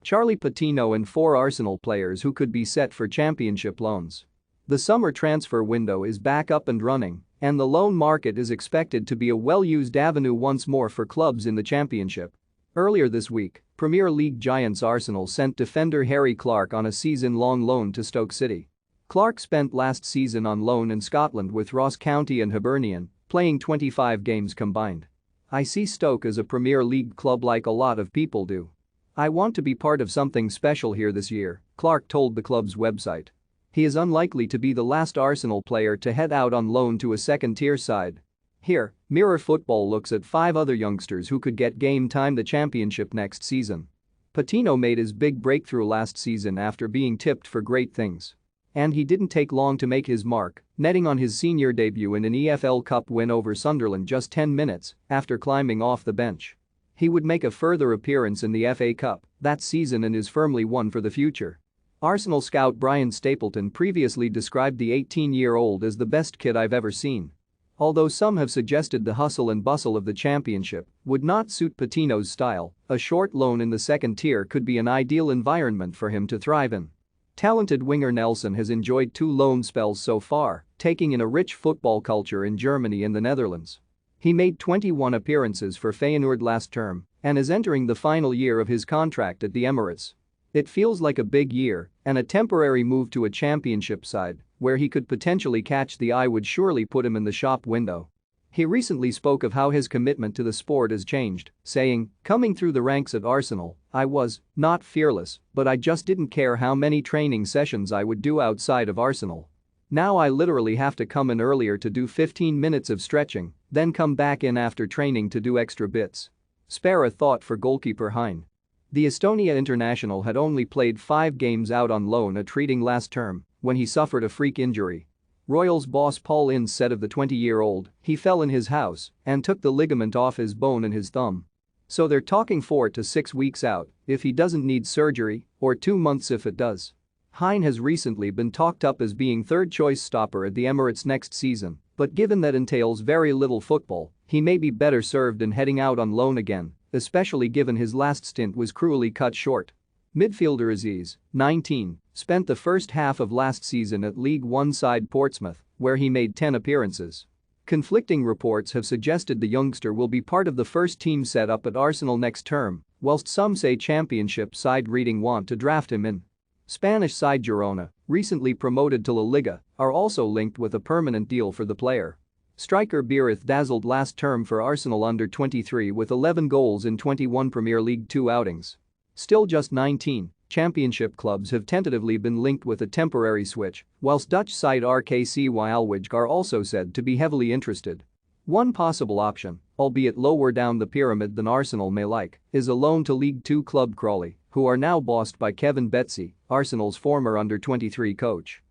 Charlie Patino and 4 Arsenal players who could be set for championship loans. The summer transfer window is back up and running, and the loan market is expected to be a well-used avenue once more for clubs in the championship. Earlier this week, Premier League giants Arsenal sent defender Harry Clarke on a season-long loan to Stoke City. Clarke spent last season on loan in Scotland with Ross County and Hibernian, playing 25 games combined. "I see Stoke as a Premier League club like a lot of people do. I want to be part of something special here this year," Clarke told the club's website. He is unlikely to be the last Arsenal player to head out on loan to a second-tier side. Here, Mirror Football looks at 5 other youngsters who could get game time the championship next season. Patino made his big breakthrough last season after being tipped for great things. And he didn't take long to make his mark, netting on his senior debut in an EFL Cup win over Sunderland just 10 minutes after climbing off the bench. He would make a further appearance in the FA Cup that season and is firmly one for the future. Arsenal scout Brian Stapleton previously described the 18-year-old as the best kid I've ever seen. Although some have suggested the hustle and bustle of the championship would not suit Patino's style, a short loan in the second tier could be an ideal environment for him to thrive in. Talented winger Nelson has enjoyed 2 loan spells so far, taking in a rich football culture in Germany and the Netherlands. He made 21 appearances for Feyenoord last term and is entering the final year of his contract at the Emirates. It feels like a big year, and a temporary move to a championship side where he could potentially catch the eye would surely put him in the shop window. He recently spoke of how his commitment to the sport has changed, saying, "Coming through the ranks at Arsenal, I was not fearless, but I just didn't care how many training sessions I would do outside of Arsenal. Now I literally have to come in earlier to do 15 minutes of stretching, then come back in after training to do extra bits." Spare a thought for goalkeeper Hein. The Estonia international had only played 5 games out on loan at Reading last term when he suffered a freak injury. Royals boss Paul Ince said of the 20-year-old, "He fell in his house and took the ligament off his bone in his thumb. So they're talking 4 to 6 weeks out if he doesn't need surgery, or 2 months if it does." Hein has recently been talked up as being third-choice stopper at the Emirates next season, but given that entails very little football, he may be better served in heading out on loan again, especially given his last stint was cruelly cut short. Midfielder Aziz, 19, spent the first half of last season at League One side Portsmouth, where he made 10 appearances. Conflicting reports have suggested the youngster will be part of the first team set up at Arsenal next term, whilst some say championship side Reading want to draft him in. Spanish side Girona, recently promoted to La Liga, are also linked with a permanent deal for the player. Striker Beereth dazzled last term for Arsenal under-23 with 11 goals in 21 Premier League 2 outings. Still just 19, championship clubs have tentatively been linked with a temporary switch, whilst Dutch side RKC Waalwijk are also said to be heavily interested. One possible option, albeit lower down the pyramid than Arsenal may like, is a loan to League Two club Crawley, who are now bossed by Kevin Betsy, Arsenal's former under-23 coach.